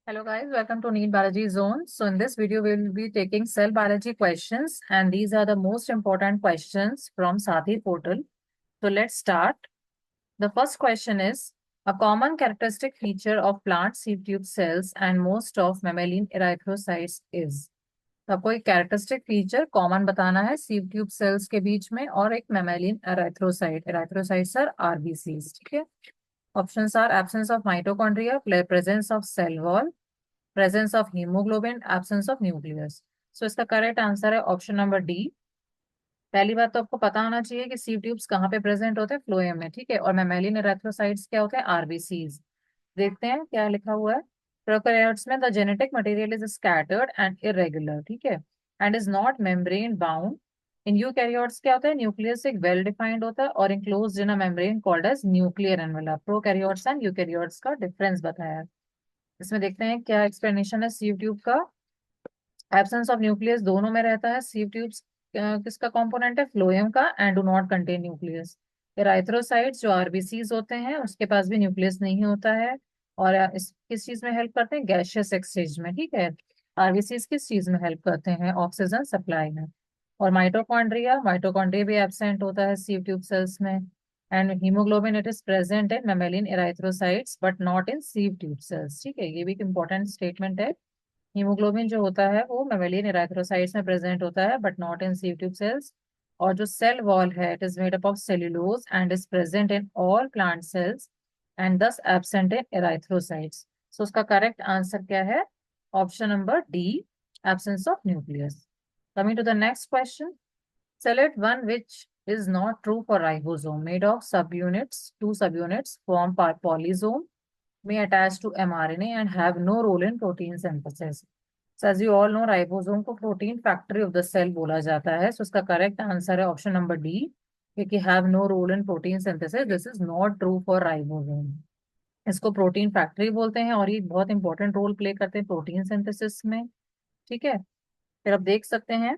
Hello guys, welcome to NEET Biology Zone. So in this video, we will be taking cell biology questions and these are the most important questions from Sathi portal. So let's start. The first question is, a common characteristic feature of plant seed tube cells and most of mammalian erythrocytes is. तो आपको एक characteristic feature common बताना है sieve tube sales के बीच में और एक mammalian एराइथ्रोसाइट्स are RBCs, ठीक है। Options are absence of mitochondria, presence of cell wall, presence of haemoglobin, absence of nucleus. So इसका करेक्ट आंसर है ऑप्शन नंबर डी। पहली बात तो आपको पता होना चाहिए कि सीव ट्यूब्स कहाँ पे प्रेजेंट होते हैं, फ्लोएम में, ठीक है। और मैमेलियन एराथ्रोसाइट्स क्या होते हैं, आरबीसीज। देखते हैं क्या लिखा हुआ है। प्रोकैरियोट्स में the genetic material is scattered and irregular, ठीक है, and is not membrane bound. In eukaryotes क्या होता है, न्यूक्लियस एक वेल डिफाइंड होता है और enclosed in a membrane called as nuclear envelope. Prokaryotes and eukaryotes का डिफरेंस बताया है। इसमें देखते हैं क्या एक्सप्लेनेशन है सीव ट्यूब का। एब्सेंस ऑफ न्यूक्लियस दोनों में रहता है। सीव ट्यूब्स किसका कंपोनेंट है, फ्लोएम का, and do not contain nucleus. Erythrocytes जो आरबीसीज होते हैं उसके पास भी न्यूक्लियस नहीं होता है। और इस किस चीज में हेल्प करते हैं, गैसियस एक्सचेंज में, ठीक है। आरबीसीज किस चीज में हेल्प करते हैं, ऑक्सीजन सप्लाई में। और माइटोकॉन्ड्रिया माइटोकॉन्ड्रिया भी एब्सेंट होता है सीव ट्यूब सेल्स में। And haemoglobin it is present in mammalian erythrocytes but not in sieve tube cells, ठीक है। ये भी एक इंपॉर्टेंट स्टेटमेंट है। हीमोग्लोबिन जो होता है वो मैमेलियन एराथ्रोसाइट्स में प्रेजेंट होता है but not in sieve tube cells. और जो सेल वॉल है it is made up of cellulose and is present in all plant cells and thus absent in erythrocytes. So उसका करेक्ट आंसर क्या है, option number D, absence of nucleus. Coming to the next question, select one which is not true for ribosome made of subunits, two subunits form polysome, may attach to mRNA and have no role in protein synthesis. So as you all know, ribosome को protein factory of the cell बोला जाता है। So इसका correct answer है option number D, क्योंकि have no role in protein synthesis. This is not true for ribosome. इसको protein factory बोलते हैं और ये बहुत इंपॉर्टेंट रोल प्ले करते हैं प्रोटीन सिंथेसिस में, ठीक है। फिर आप देख सकते हैं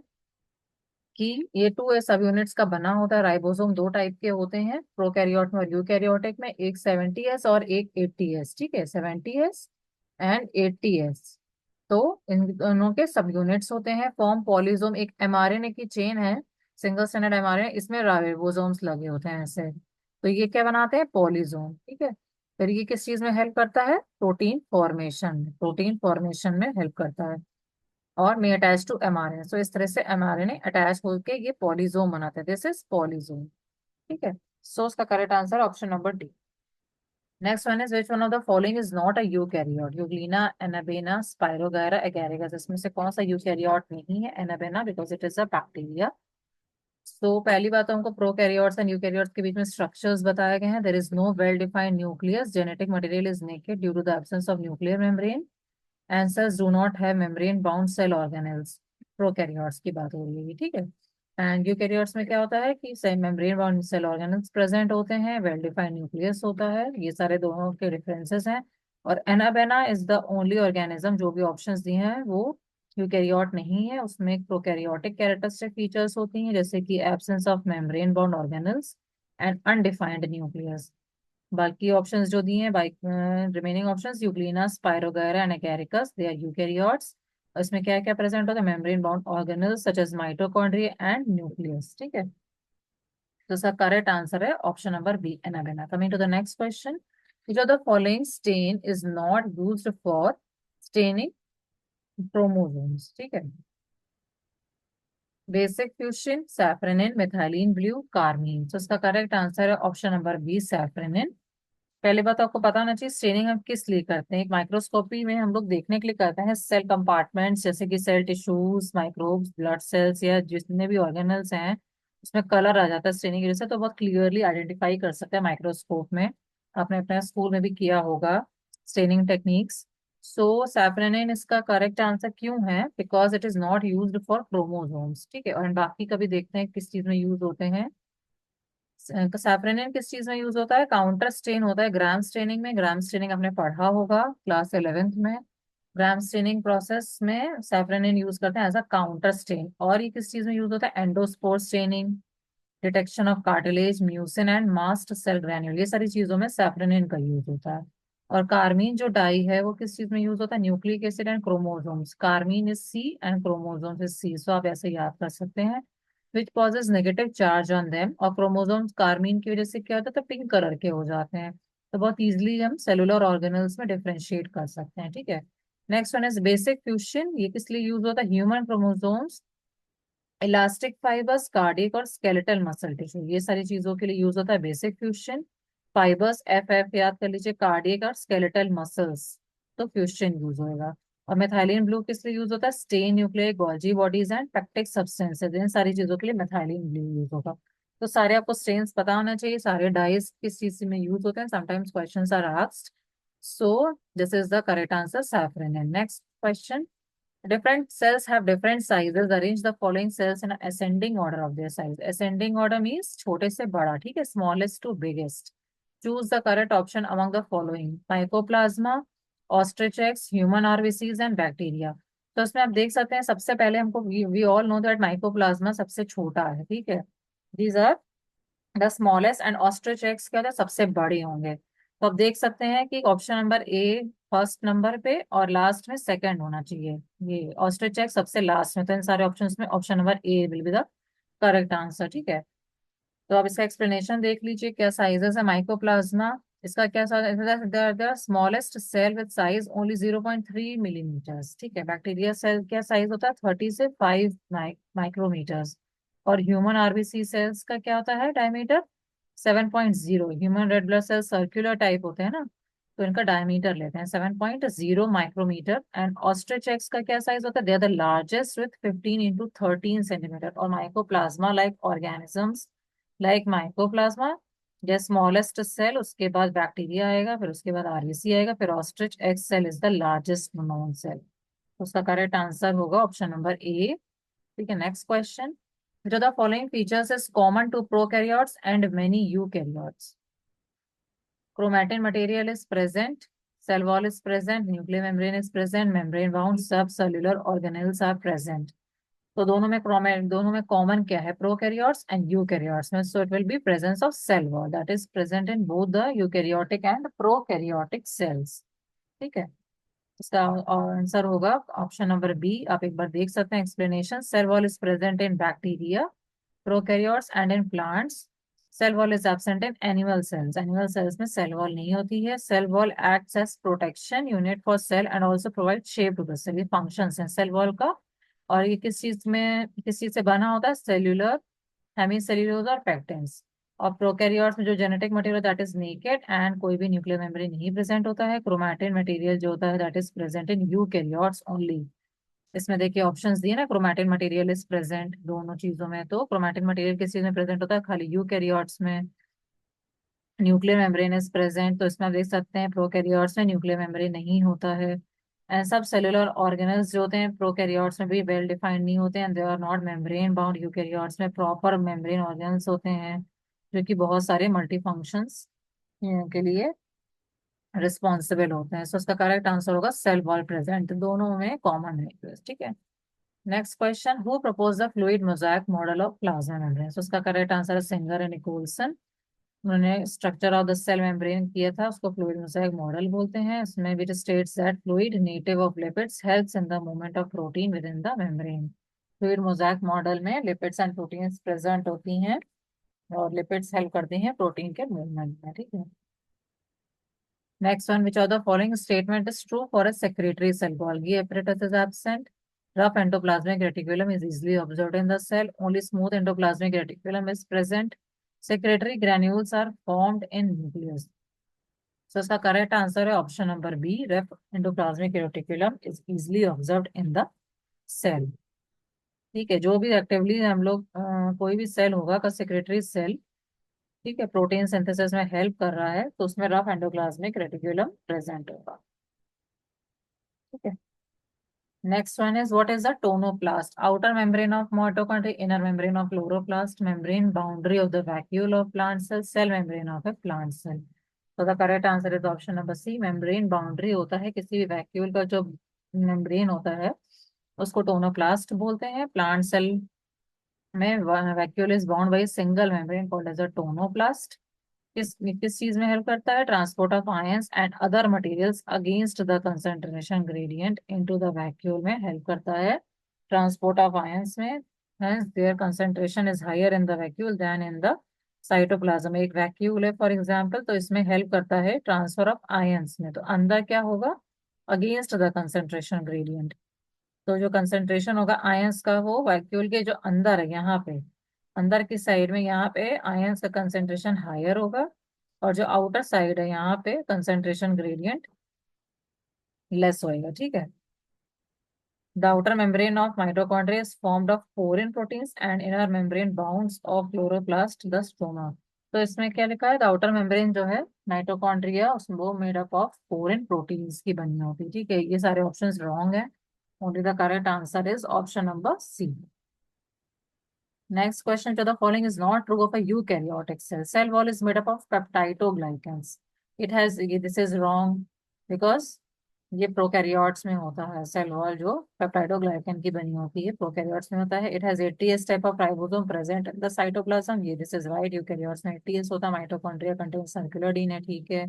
कि ये टू सब यूनिट्स का बना होता है। राइबोसोम दो टाइप के होते हैं, प्रोकैरियोट में और यूकैरियोटिक में। एक 70S और एक 80S, ठीक है, 70S एंड 80S। तो इन दोनों के सब यूनिट्स होते हैं, फॉर्म पॉलीजोम। एक एमआरएनए की चेन है, सिंगल स्ट्रैंडेड एमआरएनए, इसमें राइबोसोम्स लगे होते हैं ऐसे। तो ये क्या बनाते हैं, पॉलीजोम, ठीक है। फिर ये किस चीज में हेल्प करता है, प्रोटीन फॉर्मेशन में हेल्प करता है। और मे अटैच टू एमआरएनए। सो इस तरह से एमआरएनए अटैच होकर ये पॉलीजोम बनाते हैं, दिस इज पॉलीजोम, ठीक है। सो उसका correct answer option number D. Next one is which one of the following is not a eukaryote, Euglena, anabaena, spirogyra, एगैरिकस। इसमें से कौन सा यूकैरियोट नहीं है, anabaena, because it is a bacteria. तो पहली बात तो हमको प्रोकैरियोट्स एंड यूकैरियोट्स के बीच में स्ट्रक्चर्स बताए गए हैं। There is no well defined nucleus, genetic material is naked due to the absence of nuclear membrane, and cells do not have membrane bound cell organelles। Prokaryotes की बात हो रही है, ठीक है। एंड यूकैरियोट्स में क्या होता है कि same membrane bound cell organelles present होते हैं, वेल डिफाइंड न्यूक्लियस होता है। ये सारे दोनों के डिफरेंसेस हैं। और anabaena is the only organism, जो भी ऑप्शंस दिए हैं वो यूकैरियोट नहीं है। उसमें प्रोकैरियोटिक कैरेक्टरिस्टिक फीचर्स होती हैं, जैसे कि absence of membrane bound organelles and undefined nucleus. बाकी ऑप्शंस जो दिए हैं, by remaining options, Euglena, Spirogyra and Agaricus, they are eukaryotes. इसमें क्या क्या प्रेजेंट होता है, membrane bound organelles such as mitochondria and nucleus, ठीक है। तो इसका करेक्ट आंसर है option number B, Anabaena. Coming to the next question, which of the following stain is not used for staining chromosomes, ठीक है। Basic fuchsin, safranin, methylene blue, carmine. तो इसका correct answer है ऑप्शन नंबर बी, सैफरनिन। पहले बात आपको पता होना चाहिए स्टेनिंग हम किस लिए करते हैं। एक माइक्रोस्कोपी में हम लोग देखने के लिए करते हैं सेल कंपार्टमेंट्स, जैसे कि cell tissues, microbes, blood cells या जितने भी ऑर्गेनल्स हैं उसमें कलर आ जाता है स्टेनिंग की वजह से, तो बहुत क्लियरली आइडेंटिफाई कर सकते हैं माइक्रोस्कोप में। आपने अपने स्कूल में भी किया होगा स्टेनिंग टेक्निक्स। सो सैफरनिन इसका करेक्ट आंसर क्यों है, because it is not used for chromosomes, ठीक है। और बाकी का भी देखते हैं किस चीज में यूज होते हैं। सैफरनिन किस चीज में यूज होता है, काउंटर स्टेन होता है ग्राम स्टेनिंग में। ग्राम स्टेनिंग आपने पढ़ा होगा क्लास 11th में। ग्राम स्टेनिंग प्रोसेस में सैफरनिन यूज करते हैं एज अ काउंटर स्टेन। और ये किस चीज में यूज होता है, endospore staining, detection of cartilage, mucin and mast cell granule, ये सारी चीजों में सैफरनिन का यूज होता है। और कार्मीन जो डाई है वो किस चीज में यूज होता है? Nucleic acid and chromosomes. Carmine is C and chromosomes is C, so आप ऐसे याद कर सकते हैं। Which causes negative charge on them, और क्रोमोसोम्स कार्मीन की वजह से क्या होता है, तो पिंक कलर के हो जाते हैं। तो बहुत इजीली हम सेलुलर ऑर्गेनल्स में डिफरेंशिएट कर सकते हैं, ठीक है। Next one is basic fuchsin. ये किस लिए यूज होता है? Human chromosomes, elastic fibres, cardiac और स्केलेटल मसल टिश्यू, ये सारी चीजों के लिए यूज होता है basic fuchsin. Fibres F F याद कर लीजिए, कार्डियक और स्केलेटल मसल्स, तो फ्यूजन यूज होएगा। और मेथाइलिन ब्लू किस लिए यूज होता है? Stain nuclear Golgi bodies and pectic substances, इन सारी चीजों के लिए मेथाइलिन ब्लू यूज होगा। तो सारे आपको स्टेन्स पता होना चाहिए, सारे डाइस किस चीज में यूज होते हैं। Sometimes questions are asked, so this is the correct answer, saffron. Next question, different cells have different sizes. Arrange the following cells in ascending order of their size. Ascending order means छोटे से बड़ा, ठीक है, smallest to biggest. Choose the correct option among the following: Mycoplasma, ostrich eggs, human RBCs and bacteria. तो इसमें आप देख सकते हैं, सबसे पहले हमको we all know that mycoplasma सबसे छोटा है, ठीक है। These are the smallest and ostrich eggs क्या होता है? सबसे बड़े होंगे। तो आप देख सकते हैं कि ऑप्शन नंबर ए फर्स्ट नंबर पे और लास्ट में सेकंड होना चाहिए। ये ऑस्ट्रिच एग सबसे लास्ट में, तो इन सारे ऑप्शंस में option number A will be the correct answer, ठीक है। तो आप इसका एक्सप्लेनेशन देख लीजिए, क्या साइजेस है माइकोप्लाज्मा। इसका क्या size? Smallest cell with size only 0.3 millimetres, ठीक है। बैक्टीरिया सेल क्या साइज होता है? 30 से 5 माइक्रोमीटर्स। और ह्यूमन आरबीसी सेल्स का क्या होता है diameter? 7.0। Human red blood shell circular type होते हैं ना, तो इनका डायमीटर लेते हैं 7.0 माइक्रोमीटर। एंड ऑस्ट्रिच एग्स का क्या साइज होता है? They are the largest with 15 into 13 centimetre. और mycoplasma like organisms like mycoplasma, या स्मॉलेस्ट सेल, उसके बाद बैक्टीरिया आएगा, फिर उसके बाद आरबीसी आएगा, फिर ostrich egg cell is the largest known cell. तो उसका करेक्ट आंसर होगा ऑप्शन नंबर ए, ठीक है। Next question, which of the following features is common to prokaryotes and many eukaryotes? Chromatin material is present, cell wall is present, nuclear membrane is present, membrane bound subcellular organelles are present. तो दोनों में common क्या है? Prokaryotes and eukaryotes में, so it will be presence of cell wall that is present in both the eukaryotic and prokaryotic cells, ठीक है। इसका answer होगा ऑप्शन नंबर बी। आप एक बार देख सकते हैं explanation, cell wall is present in bacteria, prokaryotes and in plants. Cell wall is absent in animal cells, animal cells में सेल वॉल नहीं होती है। Cell wall acts as protection unit for cell and also provide shape to the cell, ये function है cell wall का। और ये किस चीज से बना होता है? सेल्यूलर, हेमी सेल्यूलोज और पेक्टिन्स। और प्रोकैरियोट्स में जो genetic material that is naked and कोई भी न्यूक्लियर मेम्ब्रेन नहीं प्रेजेंट होता है। क्रोमैटिन मटेरियल जो होता है that is present in eukaryotes only. इसमें देखिए ऑप्शंस दिए ना, क्रोमैटिन मटेरियल इज प्रेजेंट दोनों चीजों में, तो क्रोमैटिन मटेरियल किस चीज में प्रेजेंट होता है? खाली यूकैरियोट्स में। न्यूक्लियर मेम्ब्रेन इज प्रेजेंट, तो इसमें आप देख सकते हैं प्रोकैरियोट्स में न्यूक्लियर मेम्ब्रेन नहीं होता है। एंड सब सेलुलर ऑर्गेनल्स जो होते हैं प्रोकैरियोट्स में भी वेल डिफाइंड नहीं होते हैं, they are not membrane bound. Eukaryotes में प्रॉपर मेम्ब्रेन ऑर्गेनल्स होते हैं जो कि बहुत सारे मल्टी फंक्शंस के लिए रिस्पॉन्सिबल होते हैं। सो इसका करेक्ट आंसर होगा सेल वॉल प्रेजेंट, दोनों में कॉमन है, ठीक है। Next question, who propose the fluid mosaic model of plasma membrane? So इसका करेक्ट आंसर है सिंगर एंड निकोलसन। उन्होंने structure of the cell membrane किया था, उसको फ्लूइड मोजाइक मॉडल बोलते हैं। इसमें which states that fluid native of lipids helps in the movement of protein within the membrane. Fluid mosaic model में lipids and proteins present होती हैं और लिपिड्स हेल्प करती हैं प्रोटीन के मूवमेंट में, ठीक है। Next one, which of the following statement is true for a secretory cell? Golgi apparatus is absent. Rough endoplasmic reticulum is easily observed in the cell. Only smooth endoplasmic reticulum is present. Secretory granules are formed in nucleus. So इसका correct answer है option number B, rough endoplasmic reticulum is easily observed in the cell, ठीक है। जो भी actively हम लोग कोई भी सेल होगा का सेक्रेटरी सेल, ठीक है, प्रोटीन सिंथेसिस में हेल्प कर रहा है, तो उसमें रफ एंडोप्लाज्मिक रेटिकुलम प्रेजेंट होगा, ठीक है। Next one is, what is the tonoplast? Outer membrane of mitochondria, inner membrane of chloroplast, membrane boundary of the vacuole of plant cell, cell membrane of a plant cell. So the correct answer is option number C. Membrane boundary होता है किसी भी vacuole का, जो membrane होता है उसको tonoplast बोलते हैं। प्लांट सेल में vacuole is bound by a single membrane called as a tonoplast, किस चीज में हेल्प करता है? Transport of ions and other materials against the concentration gradient into the vacuole में हेल्प करता है। ट्रांसपोर्ट ऑफ आयंस में hence their concentration is higher in the vacuole than in the cytoplasm. एक वैक्यूल है for example, तो इसमें help करता है ट्रांसफर ऑफ आयंस में। तो अंदर क्या होगा? Against the concentration gradient. तो जो कंसंट्रेशन होगा आयंस का, वो वैक्यूल के जो अंदर है यहाँ पे, अंदर की साइड में यहाँ पे आयंस का कंसंट्रेशन हायर होगा, और जो आउटर साइड है यहाँ पे कंसंट्रेशन ग्रेडियंट लेस होएगा। ठीक है। The outer membrane of mitochondria is formed of porin proteins and inner membrane bounds of chloroplast the stroma. तो इसमें क्या लिखा है? द आउटर मेम्ब्रेन जो है माइटोकॉन्ड्रिया, उसमें वो made up of porin proteins की बनी होती है। ठीक है, ये सारे ऑप्शंस रॉन्ग है। Only the correct answer is option number C. Next question, to the following is not true of a eukaryotic cell. Cell wall is made up of peptidoglycans. It has, this is wrong because ये prokaryotes में होता है। Cell wall जो peptidoglycan की बनी होती है prokaryotes में होता है। It has 80s type of ribosome present in the cytoplasm. ये दिस इज राइट। यूकैरियोट्स में 80s होता है। Mitochondria contain circular DNA. ठीक है।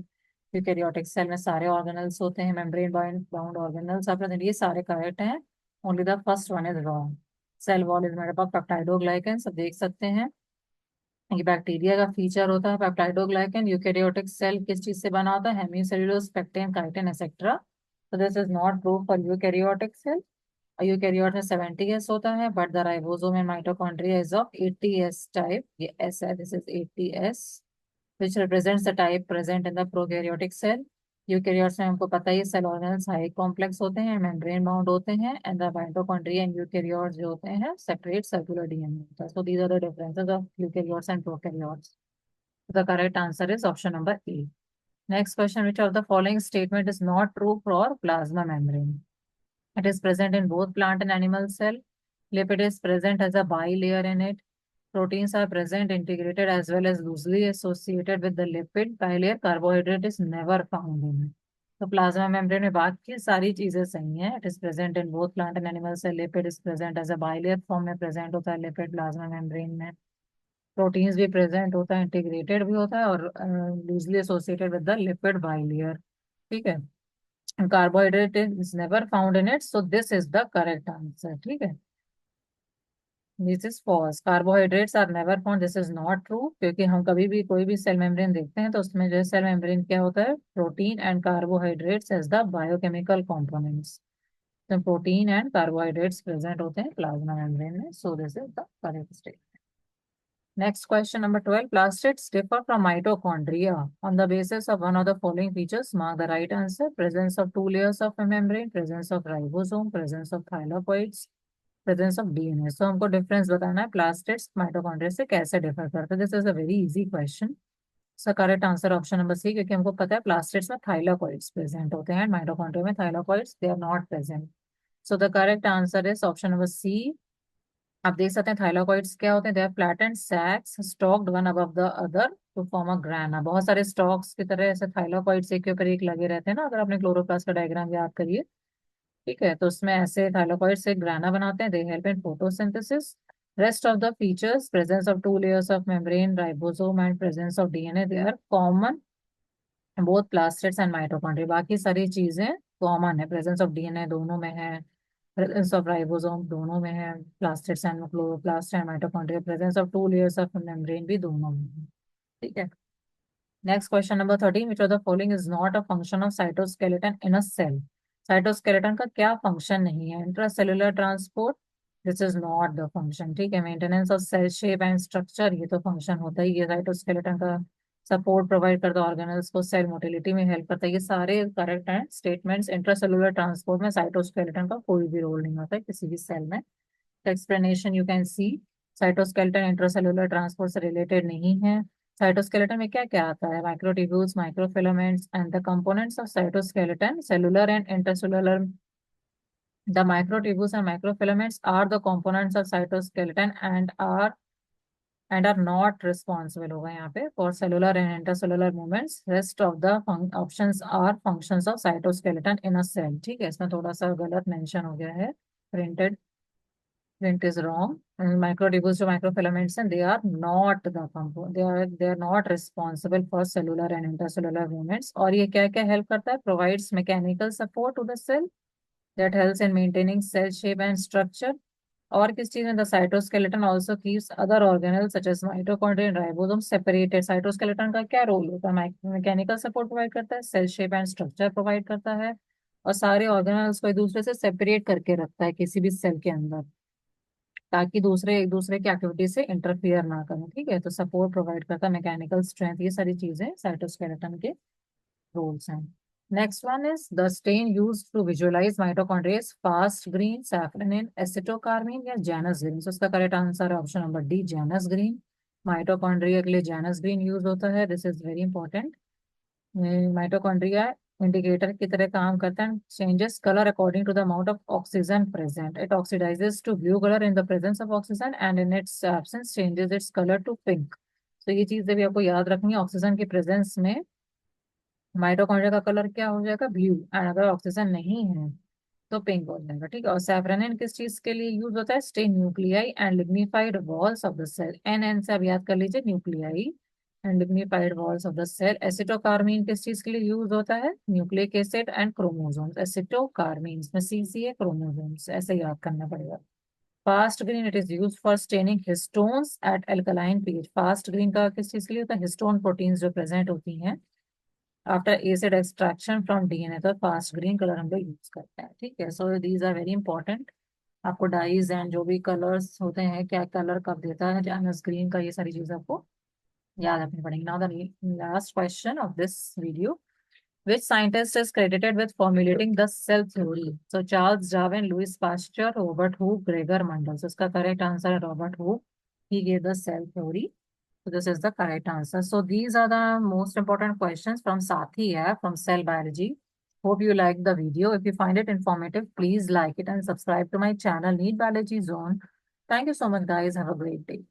यूकैरियोटिक सेल में सारे ऑर्गेनल्स होते हैं, मेम्ब्रेन बाउंड ऑर्गेनल्स आप, ये सारे करेक्ट हैं। Only the first one is wrong. Cell wall is made up of peptidoglycan, सब देख सकते हैं। ये बैक्टीरिया का फीचर होता है पेप्टाइडोग्लाइकन। यूकैरियोटिक सेल किस चीज से बना होता है? Hemicellulose, pectin, chitin etcetera. तो this is not true for eukaryotic cell. Eukaryote में 70s होता है, but the ribosome in mitochondria is of 80s type. ये एस है, this is 80s, which represents the type present in the prokaryotic cell. Eukaryotes में हमको पता ही, cell organelles high complex होते हैं, मेम्ब्रेन बाउंड होते हैं, and the mitochondria and eukaryotes जो होते हैं सेपरेट सर्कुलर डीएनए होता है। So these are the differences of eukaryotes and prokaryotes. The correct answer is option number A. Next question, which of the following statement is not true for plasma membrane? It is present in both plant and animal cell. Lipid is present as a bilayer in it. Proteins are present integrated as well as loosely associated with the lipid bilayer. Carbohydrate is never found in it. तो plasma membrane में बाकी सारी चीजें सही हैं। It is present in both plant and animal cell. Lipid is present as a bilayer form में present होता है लिपिड प्लाज्मा मेम्ब्रेन में। प्रोटीन्स भी प्रेजेंट होता है, इंटीग्रेटेड भी होता है, और loosely associated with the lipid bilayer. ठीक है। Carbohydrate is never found in it, so this is the correct answer. ठीक है। This is false. Carbohydrates are never found, this is not true, क्योंकि हम कभी भी कोई भी सेल मेम्ब्रेन देखते हैं तो उसमें जो है सेल मेम्ब्रेन क्या होता है? Protein and carbohydrates as the biochemical components. तो प्रोटीन एंड कार्बोहाइड्रेट्स प्रेजेंट होते हैं प्लाज्मा मेम्ब्रेन में। So this is the correct state. Next question number 12. Plastids differ from mitochondria on the basis of one of the following features. Mark the right answer. Presence of two layers of a membrane, presence of ribosome, presence of thylakoids, presence of DNA. So हमको difference बताना है plastids mitochondria से कैसे differ करते हैं. This is a very easy question. So correct answer option number C, क्योंकि हमको पता है plastids में thylakoids present होते हैं, mitochondria में thylakoids they are not present. So the correct answer is option number C. आप देख सकते हैं थाइलाकोइड्स क्या होते हैं? They are flattened sacs stacked one above the other to form a grana. बहुत सारे स्टॉक्स की तरह ऐसे थाइलाकोइड्स एक के ऊपर एक लगे रहते हैं ना, अगर आपने क्लोरोप्लास्ट का डायग्राम याद करिए। ठीक है, तो उसमें ऐसे थाइलाकोइड्स एक ग्राना बनाते हैं। They help in photosynthesis. Rest of the features, presence of two layers of membrane, ribosome and presence of DNA, they are common both plastids and mitochondria. बाकी सारी चीजें कॉमन है, प्रेजेंस ऑफ डीएनए दोनों में है, presence of ribosome दोनों में है, plastids and chloroplast and mitochondria, presence of two layers of membrane भी दोनों में है। ठीक है। Next question number 13, which of the following is not a function of cytoskeleton in a cell? Cytoskeleton का क्या फंक्शन नहीं है? Intracellular transport, this is not the function. ठीक है। Maintenance of cell shape and structure, ये तो function होता ही है साइटोस्केलेटन का। सपोर्ट प्रोवाइड करता है ऑर्गेनल्स को, सेल मोटिलिटी में हेल्प करता है, ये सारे करेक्ट हैं स्टेटमेंट्स। इंट्रासेलुलर ट्रांसपोर्ट में साइटोस्केलेटन का कोई भी रोल नहीं होता है किसी भी सेल में। Explanation you can see. Cytoskeleton intracellular transport से रिलेटेड नहीं है। साइटोस्केलेटन में क्या क्या आता है? Microtubules, microfilaments and the components of cytoskeleton, cellular and intercellular. The microtubules and microfilaments are the components of cytoskeleton and are not responsible होगा यहाँ पे for cellular and intercellular movements. Rest of the options are functions of cytoskeleton in a cell. ठीक है, इसमें थोड़ा सा गलत mention हो गया है printed. Print is wrong. And microtubules to microfilaments, and they are not the component. They are not responsible for cellular and intercellular movements. और ये क्या क्या help करता है? Provides mechanical support to the cell that helps in maintaining cell shape and structure. और किस चीज में? The cytoskeleton also keeps other organelles such as mitochondria and ribosome separated. Cytoskeleton का क्या रोल होता है? मैकेनिकल सपोर्ट प्रोवाइड करता है, cell shape and structure provide करता है, और सारे ऑर्गेनल्स को एक दूसरे से सेपरेट करके रखता है किसी भी सेल के अंदर, ताकि दूसरे एक दूसरे की एक्टिविटी से इंटरफियर ना करें। ठीक है, तो सपोर्ट प्रोवाइड करता है, मैकेनिकल स्ट्रेंथ, ये सारी चीजें साइटोस्केलेटन के रोल्स हैं। Next one is the stain used to visualise mitochondria is fast green, safranin, acetocarmine या जैनस ग्रीन। सो इसका करेक्ट आंसर है option number D, Janus green. Mitochondria के लिए जैनस ग्रीन यूज होता है, this is very important. Mitochondria indicator की तरह काम करता है, changes colour according to the amount of oxygen present. It oxidises to blue colour in the presence of oxygen and in its absence changes its colour to pink. तो ये चीजें भी आपको याद रखनी है, ऑक्सीजन की प्रेजेंस में माइटोकॉन्ड्रिया का कलर क्या हो जाएगा? ब्लू, एंड अगर ऑक्सीजन नहीं है तो पिंक हो जाएगा। ठीक है, और सैफरनिन किस चीज के लिए यूज होता है? Stain nuclei and lignified walls of the cell. N से आप याद कर लीजिए, nuclei and lignified walls of the cell. Acetocarmine किस चीज के लिए यूज होता है? Nucleic acid and chromosomes. Acetocarmine में सी है, क्रोमोसोम्स, ऐसे याद करना पड़ेगा। Fast green, it is use for staining histones at alkaline pH. Fast green का किस चीज के लिए होता है? हिस्टोन प्रोटीन्स जो प्रेजेंट होती हैं after acid extraction from DNA, तो फास्ट ग्रीन कलर हम लोग यूज करते हैं। ठीक है, so these are very important. आपको डाइज एंड जो भी कलर्स होते हैं, क्या कलर कब देता है, जैनस ग्रीन का, ये सारी चीजें आपको याद रखनी पड़ेगी। Now the last question of this video, which scientist is credited with formulating the cell theory? So Charles Darwin, Louis Pasteur, Robert Hooke, Gregor Mendel. So इसका correct answer है Robert Hooke. He gave the cell theory. So this is the correct answer. So these are the most important questions from Sathi app from Cell Biology. Hope you liked the video. If you find it informative, please like it and subscribe to my channel, Neat Biology Zone. Thank you so much, guys. Have a great day.